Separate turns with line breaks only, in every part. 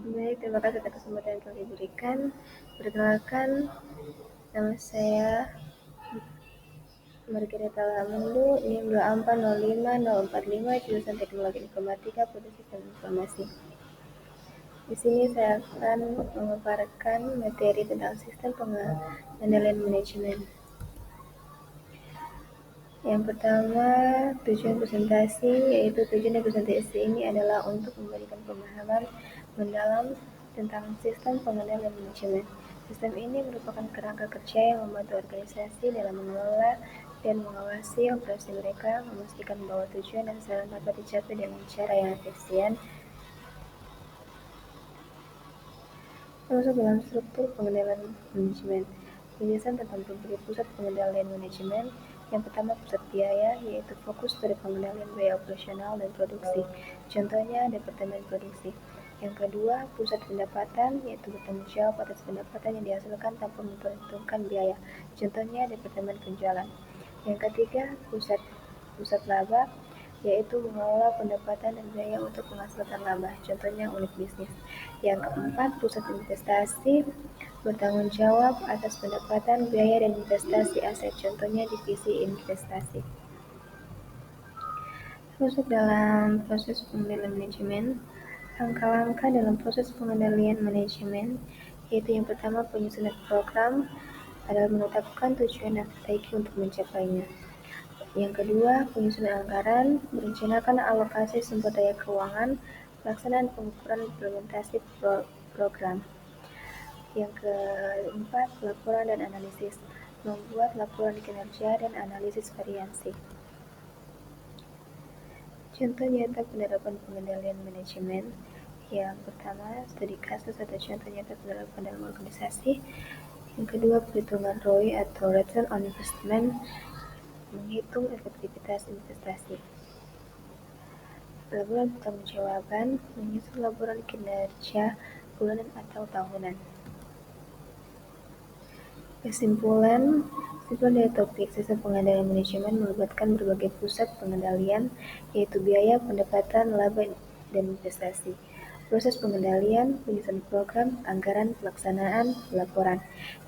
Baik, terima kasih atas kesempatan yang telah diberikan. Perkenalkan, nama saya Margareta Lamundu, NIM 2405045, jurusan Teknologi Informatika, Prodi Sistem Informasi. Di sini saya akan memaparkan materi tentang sistem pengendalian manajemen. Yang pertama, tujuan presentasi, yaitu tujuan dari presentasi ini adalah untuk memberikan pemahaman mendalam tentang sistem pengendalian manajemen. Sistem ini merupakan kerangka kerja yang membantu organisasi dalam mengelola dan mengawasi operasi mereka, memastikan bahwa tujuan dan sasaran dapat dicapai dengan cara yang efisien. Masuk dalam struktur pengendalian manajemen. Penjelasan tentang berbagai pusat pengendalian manajemen. Yang pertama, pusat biaya, yaitu fokus pada pengendalian biaya operasional dan produksi. Contohnya, Departemen Produksi. Yang kedua, pusat pendapatan, yaitu bertanggung jawab atas pendapatan yang dihasilkan tanpa memperhitungkan biaya. Contohnya, Departemen Penjualan. Yang ketiga, pusat laba, yaitu mengelola pendapatan dan biaya untuk menghasilkan laba, contohnya unit bisnis. Yang keempat, pusat investasi, bertanggung jawab atas pendapatan, biaya, dan investasi aset, contohnya divisi investasi. Masuk dalam proses pengendalian manajemen. Langkah-langkah dalam proses pengendalian manajemen, yaitu yang pertama, penyusunan program adalah menetapkan tujuan dan strategi untuk mencapainya. Yang kedua, penyusunan anggaran, merencanakan alokasi sumber daya keuangan, pelaksanaan pengukuran implementasi program. Yang keempat, laporan dan analisis, membuat laporan kinerja dan analisis variansi. Contoh nyata penerapan pengendalian manajemen. Yang pertama, studi kasus atau contoh nyata penerapan dalam organisasi. Yang kedua, perhitungan ROI atau Return on Investment, menghitung efektivitas investasi. Laporan pertanggungjawaban, menyusun laporan kinerja bulanan atau tahunan. Kesimpulan dari topik sistem pengendalian manajemen melibatkan berbagai pusat pengendalian, yaitu biaya, pendapatan, laba, dan investasi. Proses pengendalian, penyusunan program, anggaran, pelaksanaan, laporan.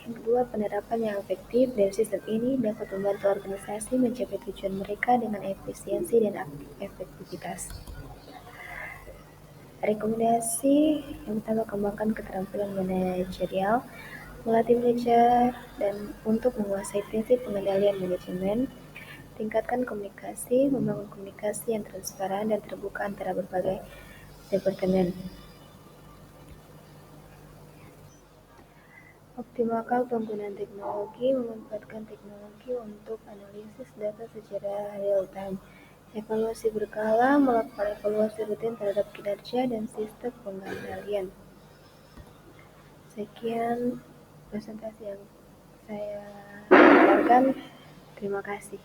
Yang kedua, penerapan yang efektif dari sistem ini dapat membantu organisasi mencapai tujuan mereka dengan efisiensi dan efektivitas. Rekomendasi yang pertama, kembangkan keterampilan manajerial, melatih manajer dan untuk menguasai prinsip pengendalian manajemen, tingkatkan komunikasi, membangun komunikasi yang transparan dan terbuka antara berbagai departemen. Optimalkan penggunaan teknologi, memanfaatkan teknologi untuk analisis data secara real time. Evaluasi berkala, melakukan evaluasi rutin terhadap kinerja dan sistem pengendalian. Sekian presentasi yang saya lakukan. Terima kasih.